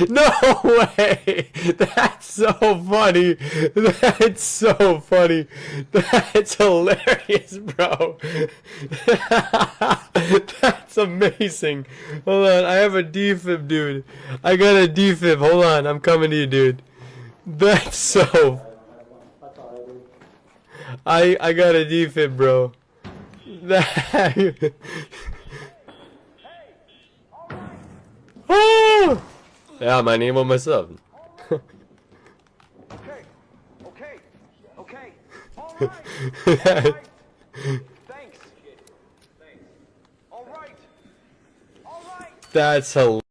No way! That's so funny. That's so funny. That's hilarious, bro. That's amazing. Hold on, I have a defib, dude. I got a defib. Hold on, I'm coming to you, dude. That's so. I got a defib, bro. That. Oh! Yeah, my name on myself. Okay. Okay. Okay. All right. All right. Thanks. Thanks. All right. All right. That's hilarious.